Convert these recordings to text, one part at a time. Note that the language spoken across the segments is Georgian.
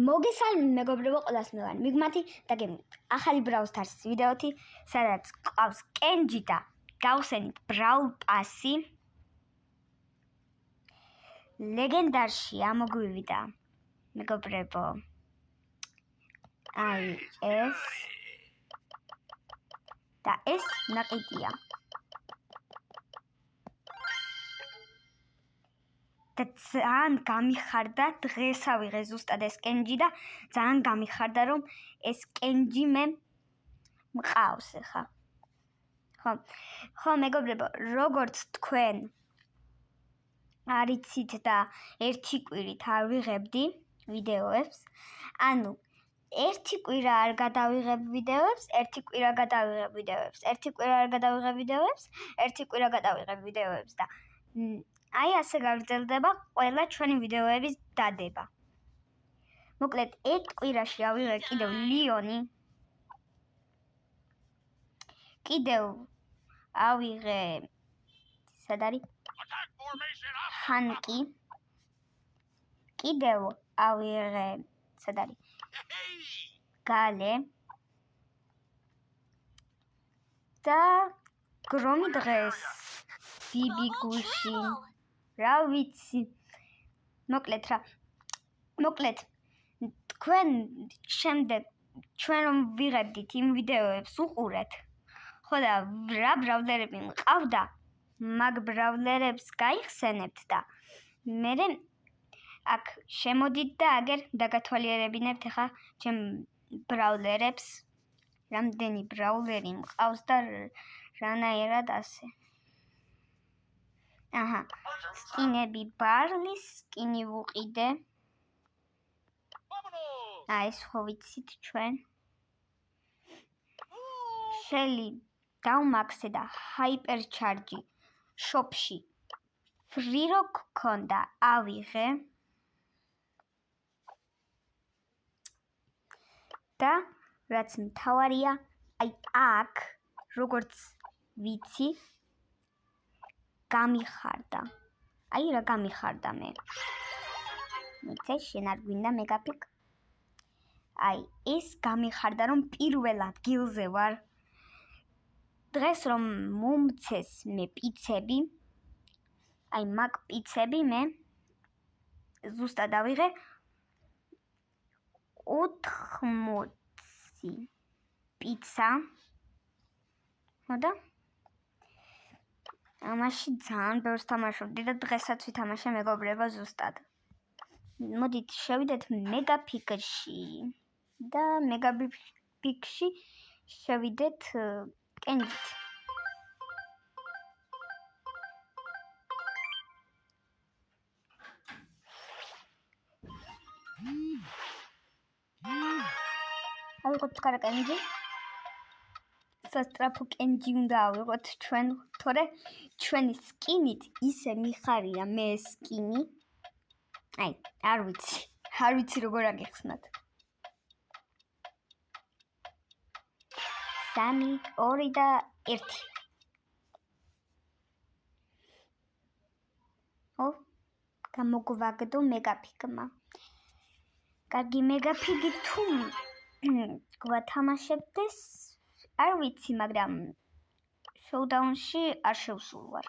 მოგესალმებით მეგობრებო, ყველას მე ვარ მიგმათი და გემით ახალი Brawl Stars ვიდეოთი, სადაც ყავს კენჯი და გავხსენით Brawl Pass-ი. ლეგენდარში ამოგვივიდა მეგობრებო. აი ეს და ეს ნაყიდია. და ძალიან გამიხარდა დღეს ავიღე ზუსტად ეს კენჯი და ძალიან გამიხარდა რომ ეს კენჯი მე მყავს ხა. ხო მეგობრებო, როგორც თქვენ არიცით და ერთი კვირით არ ვიღებდი ვიდეოებს, ანუ ერთი კვირა არ გადავიღებ ვიდეოებს, ერთი კვირა გადავიღებ ვიდეოებს, ერთი კვირა არ გადავიღებ ვიდეოებს, ერთი კვირა გადავიღებ ვიდეოებს და აი ასე გაგრძელდება ყველა ჩვენი ვიდეოების დადება. მოკლედ, ერთ კვირაში ავიღე კიდევ ლიონი. კიდევ ავიღე სად არის? ჰანკი. კიდევ ავიღე სად არის? გალე. და გრომი დღეს ბიბი გუში. რა ვიცი. მოკლედ თქვენ შემდეგ ჩვენ რომ ვიღებდით იმ ვიდეოებს უყურეთ. ხო და რა ბრაულერები მყავდა, მაგ ბრაულერებს გაიხსენებთ და მერე აქ შემოდით და აგერ დაგათვალიერებინებთ ხა ჩემ ბრაულერებს, რამდენი ბრაულერი მყავს და რანაირად ასე. აჰა, სკინები ბარლის სკინი ვუყიდე. ეს ხო ვიცით ჩვენ. შელი დავმაქსე და ჰაიპერჩარჯი შოპში ფრი რო გქონდა ავიღე. და რაც მთავარია, აი აქ როგორც ვიცი გამიხარდა. აი რა გამიხარდა მე. მიცე შენ არ გვინდა მეგაფიკ? აი ეს გამიხარდა რომ პირველ ადგილზე ვარ. დღეს რომ მომცეს მე პიცები, აი მაგ პიცები მე ზუსტად ავიღე 80 პიცა. ხოდა ამაში ძალიან ბევრს თამაშობდი და დღესაც ვითამაშე მეგობრებო ზუსტად. მოდით შევიდეთ მეგაფიკში და მეგაფიკში შევიდეთ კენჯით. ავიღოთ კარა კენჯი. სასტრაფო კენჯი უნდა ავიღოთ ჩვენ, თორე ჩვენი სკინით ისე მიხარია მე სკინი. აი, არ ვიცი როგორ აგეხსნათ. 3, 2 და 1. გამოგვაგდო მეგაფიკმა. კარგი მეგაფიკი თუ გვათამაშებდეს, არ ვიცი, მაგრამ შოუდაუნში არ შევსულ ვარ.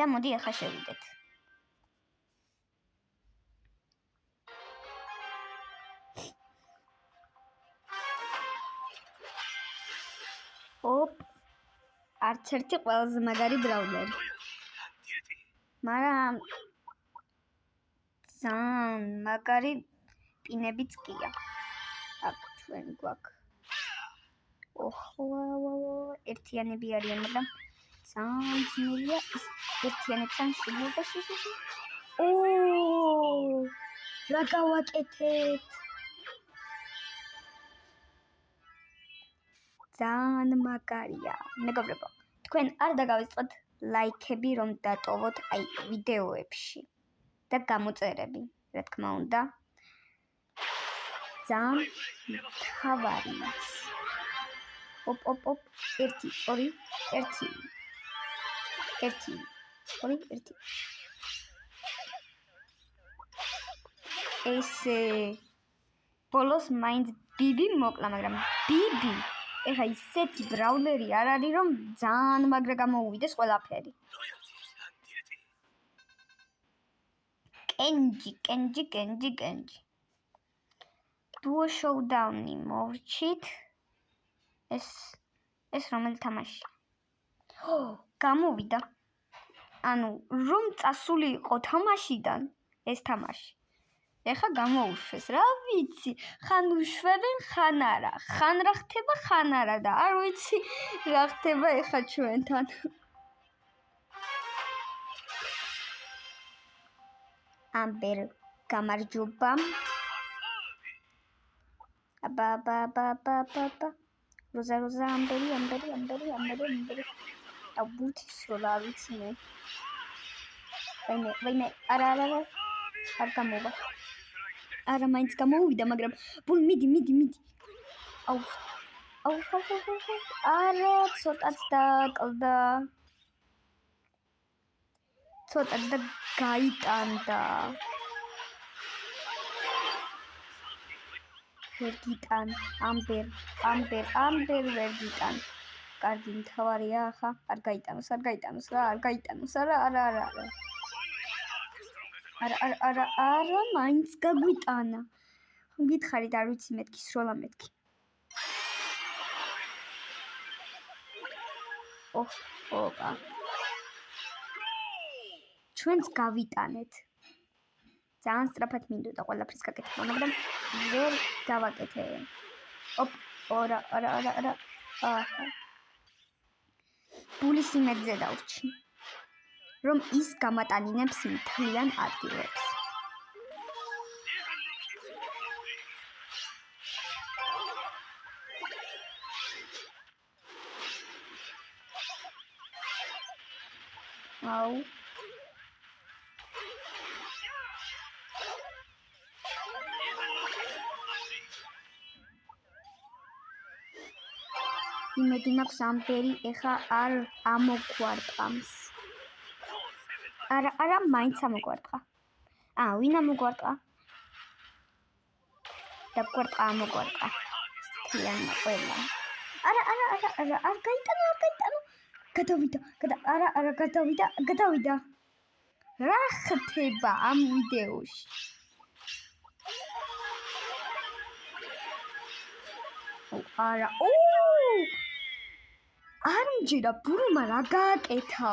და მოდი ახლა შევიდეთ. არც ერთი ყველაზე მაგარი ბრაულერი. მაგრამ ძალიან მაგარი პინებიც კია. აქ ჩვენ გვაქვს. ერთიანები არიან, მაგრამ ძალიან ძნელია ის ერთიანებთან შეგუებაში. რა გავაკეთეთ? ძალიან მაგარია. მეგობრებო, თქვენ არ დაგავიწყოთ ლაიქები რომ დატოვოთ აი ვიდეოებში და გამოწერები, რა თქმა უნდა. ძალიან მთავარია. 1, 2, 1. ესე ბოლოს მაინც ბიბი მოკლა, მაგრამ ბიბი ეხა ისეთი ბრაულერი არ არის, რომ ძალიან მაგრა გამოუვიდეს ყველაფერი. კენჯი. Duo Showdown-ი მოვრჩით. ეს რომელი თამაშია? გამოვიდა. ანუ რომ წასული იყო თამაშიდან ეს თამაში. ეხა გამოუშვეს, რა ვიცი, ხან უშვებენ, ხან არა, ხან რა ხდება, ხან არა და არ ვიცი რა ხდება ეხა ჩვენთან. ამბერ გამარჯობა. აბა. როზა, ამბერი. აბუთის როლა არ ვიცი მე. ვაიმე, არა. არ გამოვა. არა, მაინც გამოუვიდა, მაგრამ ბულ მიდი. აუ. არა, ცოტაც დააკლდა. ცოტაც და გაიტანდა. ვერ გიტან, ამბერ ვერ გიტან. კარგი მთავარია ახლა, არ გაიტანოს რა, არ გაიტანოს, არა. არა, მაინც გაგვიტანა. გითხარით, არ ვიცი მეთქი, სროლა მეთქი. ოპა. ჩვენც გავიტანეთ. ძალიან სწრაფად მინდოდა ყველაფრის გაკეთება, მაგრამ ვერ გავაკეთე. არა. აჰა. ბულის იმედზე დავრჩი, რომ ის გამატანინებს მთლიან ადგილებს. აუ. იმედი მაქვს ამბერი ეხა არ ამოგვარტყამს. არა, მაინც ამოგვარტყა. ვინ ამოგვარტყა? ამოგვარტყა. თლიანმა ყველა. არა, არ გაიტანო. გადავიდა. რა ხდება ამ ვიდეოში? არა. არ მჯერა ბურმა რა გააკეთა?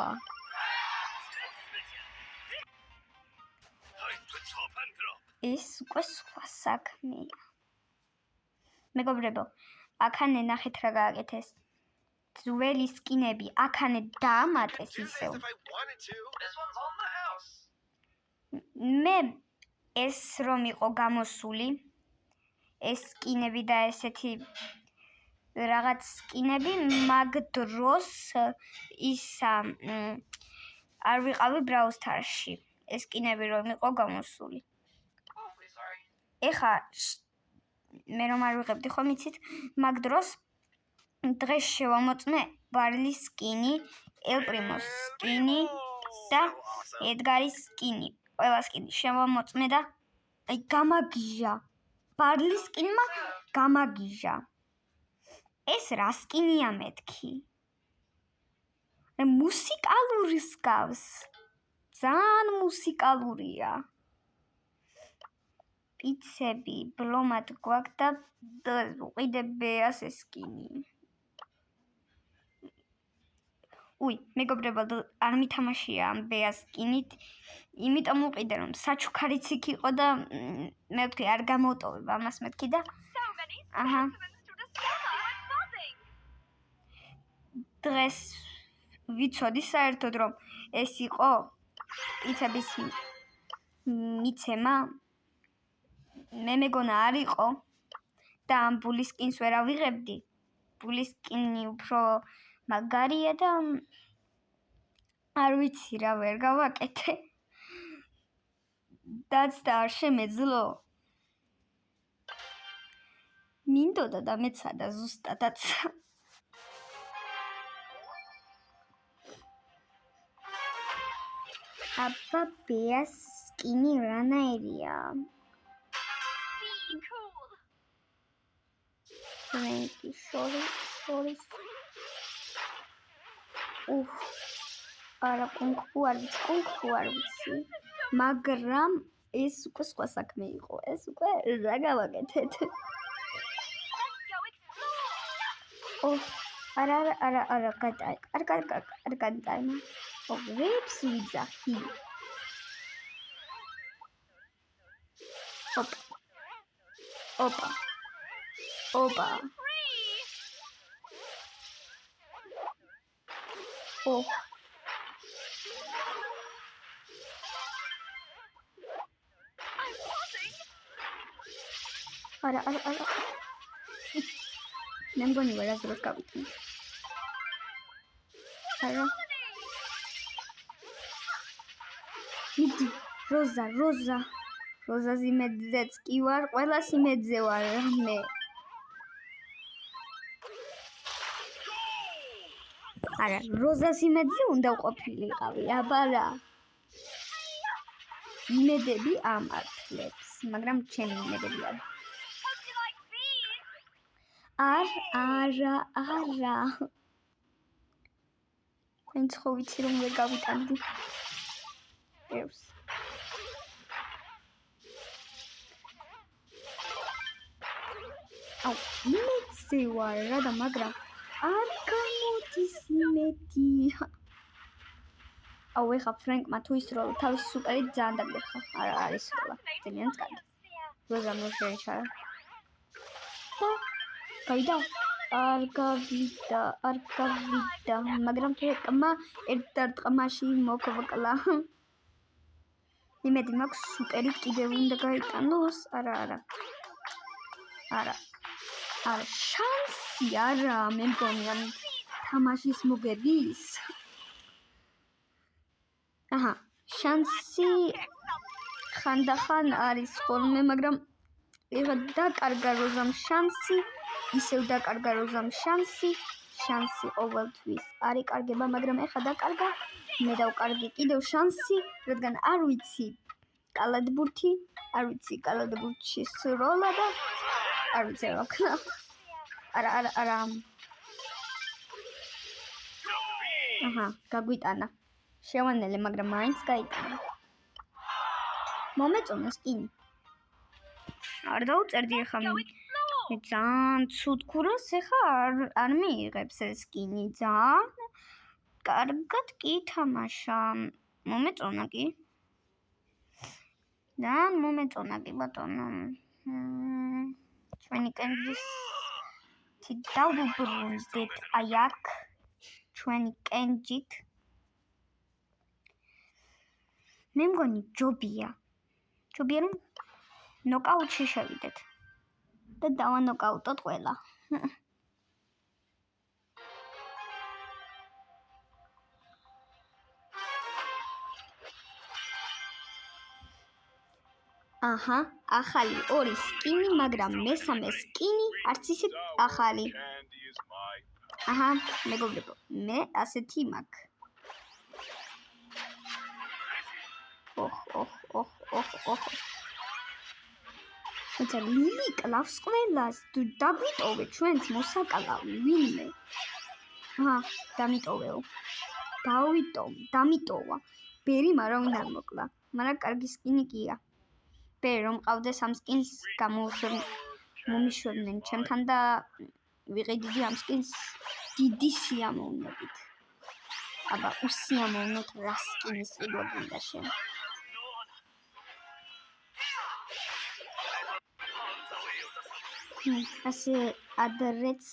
ეს უკვე სხვა საქმეა. მეგობრებო, აქანე ნახეთ რა გააკეთეს. ძველი სკინები აქანე დაამატეს ისევ. მე ეს რომ იყო გამოსული, ეს სკინები და ესეთი რაღაც სკინები მაგ დროს ისა არ ვიყავი Brawl Stars-ში. ეს სკინები რომ იყო გამოსული. ეხა მე რომ არ ვიღებდი ხომ იცით, მაგ დროს დღეს შევამოწმე ბარლის სკინი, ელ პრიმოს სკინი და ედგარის სკინი. ყველა სკინი შევამოწმე და გამაგიჟა. ბარლის სკინმა გამაგიჟა. ეს რა სკინია მეთქი? მუსიკალური სკავს. ძალიან მუსიკალურია. პიცები, ბლომად გვაქვს და უყიდებიას ეს სკინი. მეგობრებო, არ მითამაშია ამ ბეას სკინით, იმიტომ უყიდე რომ საჩუქარიც იქ იყო და მე ვთქვი არ გამოვტოვებ ამას მეთქი და აჰა. დღეს ვიცოდი საერთოდ რომ ეს იყო პიცების მიცემა. მე მეგონა არ იყო და ამ ბულის სკინს ვერ ავიღებდი. ბულის სკინი უფრო მაგარია და არ ვიცი რა ვერ გავაკეთე. დაც და არ შემეძლო. მინდოდა და მეცადა ზუსტადაც. აბა ბეას სკინი რანაირია? ფრენკი შორის არა კუნგ-ფუ არ ვიცი მაგრამ ეს უკვე სხვა საქმე იყო ეს უკვე რა გავაკეთეთ არა გადაიმა ვებს ვიძახი ოპა არა მე მგონი ვერას დროს გავიტანე არა მიდი როზა იმედზეც კი ვარ ყველას იმედზე ვარ მე არა როზას იმედზე უნდა ვყოფილიყავი აბარა იმედები ამართლებს მაგრამ ჩემი იმედები არა ვინც ხო ვიცი რომ ვერ გავიტანდი ერს იმედზე ვარ რა და მაგრამ არ გამოდის იმედი ეხა ფრენკმა თუ ისროლა თავისი სუპერით ძალიან დაგვეხა არა არის სროლა ძალიან კარგი როზა მო შეეჩარა და არ გავიდა მაგრამ ფრენკმა ერთ ტყმაში მოგვკლა იმედი მაქვს სუპერით კიდევ უნდა გაიტანოს არა შანსი არა მე მგონი ამ თამაშის მოგების შანსი ხანდახან არის ხოლმე მაგრამ ეხლა დაკარგა როზამ შანსი ისევ დაკარგა როზამ შანსი ყოველთვის არ იკარგება მაგრამ ეხლა დაკარგა მე დავკარგი კიდევ შანსი რადგან არ ვიცი კალადბურთში სროლა და არ ვიცი რა ვქნა არა გაგვიტანა შევანელე მაგრამ მაინც გაიტანა მომეწონა სკინი არ დაუწერდი ეხლა მე ძალიან ცუდ ქურას ეხლა არ მიიღებს ეს სკინი ძალიან კარგად კი თამაშა მომეწონა კი ბატონო ჩვენი კენჯის დავუბრუნდეთ აი აქ ჩვენი კენჯით მე მგონი ჯობია რომ ნოკაუტში შევიდეთ და დავანოკაუტოთ ყველა ახალი ორი სკინი მაგრამ მესამე სკინი არც ისე ახალი მეგობრებო მე ასეთი მაქვს ლილი კლავს ყველას თუ დაგვიტოვე ჩვენც მოსაკალავი ვინმე დამიტოვა ბერი მარავინ არ მოკლა მაგრამ კარგი სკინი კია ბერი რომ ყავდეს ამ სკინს მომიშვებდნენ ჩემთან და ვიყიდიდი ამ სკინს დიდი სიამოვნებით აბა უსიამოვნოთ რა სკინის ყიდვა გინდა შენ ასე ადრეც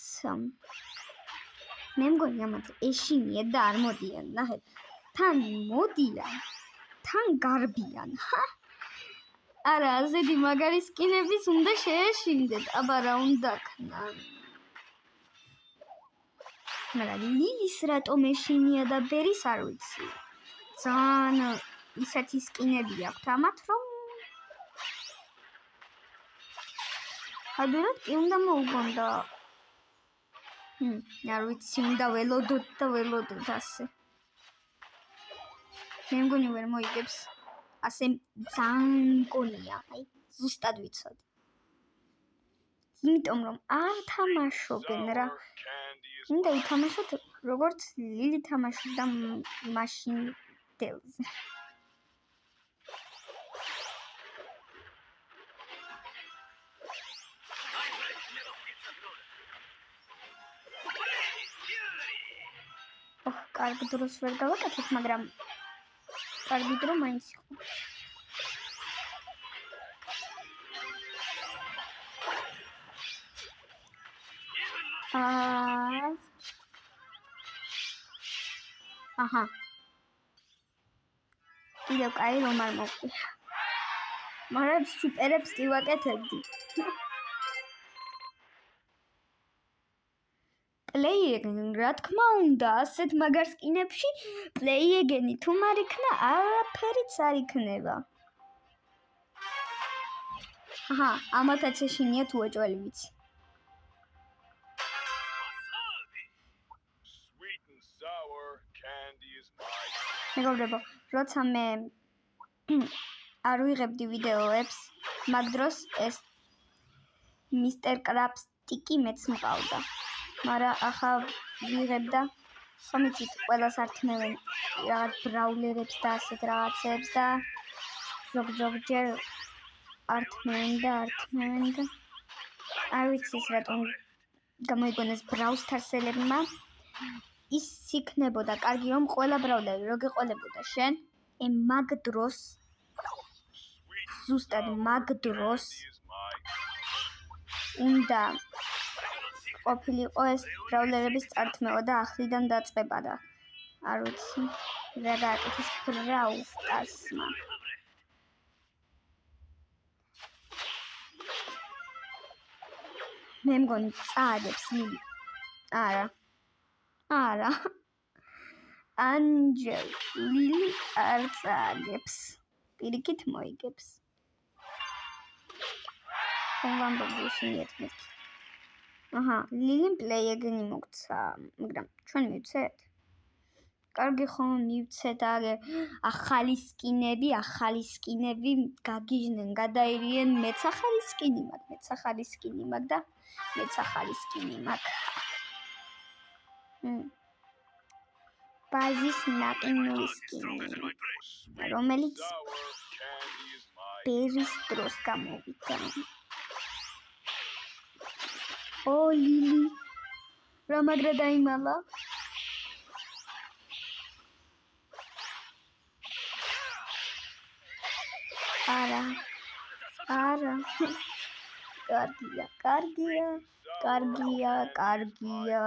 მე მგონი ამათ ეშინია და არ მოდიან ნახეთ თან მოდიან თან გარბიან არა ასეთი მაგარი სკინების უნდა შეეშინდეთ აბა რა უნდა ქნან მაგრამ ლილის რატომ ეშინია და ბერის არ ვიცი ძალიან ისეთი სკინები აქვთ ამათ რომ ადვილად კი უნდა მოუგონდა არ ვიცი უნდა ველოდოთ ასე მე მგონი ვერ მოიგებს ასე ძალიან მგონია აი ზუსტად ვიცოდი იმიტომ რომ არ თამაშობენ რა. უნდა ითამაშოთ როგორც ლილი თამაშობდა მაშინ დელზე. კარგი დროს ვერ გავაკეთეთ, მაგრამ კარგი დრო მაინც იყო. აჰა. კიდევ კაი რომ არ მოყვია. მაგრამ სუპერებს კი ვაკეთებდი. პლეიეგენი, რა თქმა უნდა, ასეთ მაგარ სკინებში პლეიეგენი თუ არ იქნა, არაფერიც არ იქნება. აჰა, ამათაც ეშინიათ უეჭველი ვიცი. მეგობრებო, როცა მე არ ვიღებდი ვიდეოებს, მაგ დროს ეს მისტერ კრაპსტიკი მეც მყავდა. მაგრამ ახლა ვიღებ და ხომ იცით, ყველას ართმევენ რაღაც ბრაულერებს და ასეთ რაღაცებს და ზოგჯერ ართმევენ და არ ვიცი ის რატომ გამოიგონეს Brawl Stars-ელებმა ის იქნებოდა კარგი რომ ყველა ბრაულერი რო გეყოლებოდა შენ მაგ დროს ზუსტად მაგ დროს უნდა ყოფილიყო ეს ბრაულერების წართმევა და ახლიდან დაწყება და არ ვიცი რა გააკეთეს Brawl Stars-მა. მე მგონი წააგებს ლილი. არა. ანჯელ ლილი არ წააგებს. პირიქით მოიგებს. ვამბობდი შინიეთ მე. აჰა, ლილიმ პლეიეგენი მოგცა, მაგრამ ჩვენ მივცეთ. კარგი ხომ მივცეთ აგერ ახალი სკინები გაგიჟნენ, გადაირიენ, მეც ახალი სკინი მაქვს და მეც ახალი სკინი მაქვს. ბაზის ნაყინული სკინი, რომელიც ბერის დროს გამოვიდა. ო ლილი, რა მაგრა დაიმალა? არა. კარგია.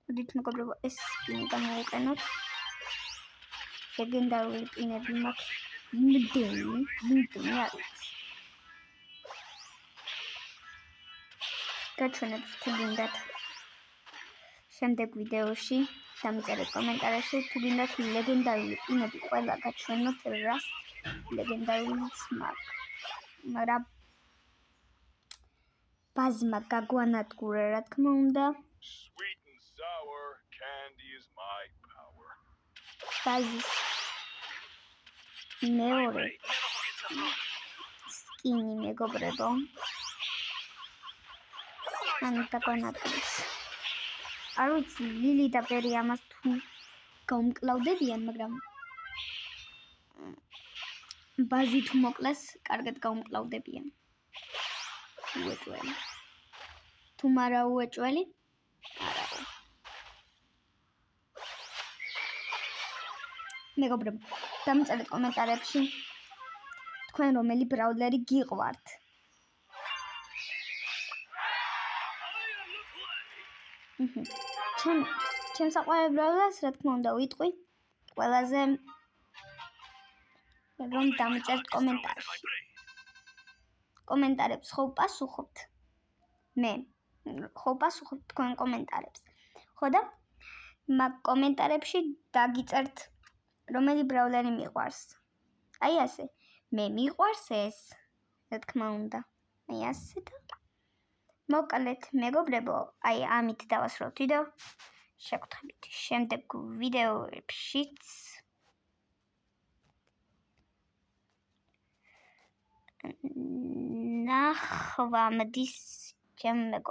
მოდით მეგობრებო, ეს სპინი გამოვიყენოთ. ლეგენდარული პინები მაქვს. იმდენი არის. გაჩვენებს თუ გინდათ. შემდეგ ვიდეოში დამიწერეთ კომენტარებში თუ გინდათ ლეგენდარული პინები ყველა გაჩვენოთ რას ლეგენდარულიც მაქვს. მაგრამ ბაზმა გაგვანადგურა რა თქმა უნდა. ბაზის მეორე სკინი მეგობრებო. ანუ დაგვანადგურეს. არ ვიცი ლილი და პერი ამას თუ გაუმკლავდებიან, მაგრამ ბაზი თუ მოკლეს, კარგად გაუმკლავდებიან. უეჭველი. თუ მარა უეჭველი? არა. მეგობრებო, დამიწერეთ კომენტარებში თქვენ რომელი ბრაულერი გიყვართ. ჩემს საყვარელ ბრაულერს რა თქმა უნდა ვიტყვი ყველაზე რომ დამიწერთ კომენტარში. კომენტარებს ხო ვპასუხობთ? მე ხო ვპასუხობ თქვენ კომენტარებს. ხო და მაგ კომენტარებში დაგიწერთ რომელი ბრაულერი მიყვარს. აი ასე. მე მიყვარს ეს. რა თქმა უნდა. აი ასე და მოკლედ მეგობრებო, აი ამით დავასრულოთ ვიდეო. შეგხვდებით შემდეგ ვიდეოებშიც. ნახ ხვამდის ჩემი მეგობარი.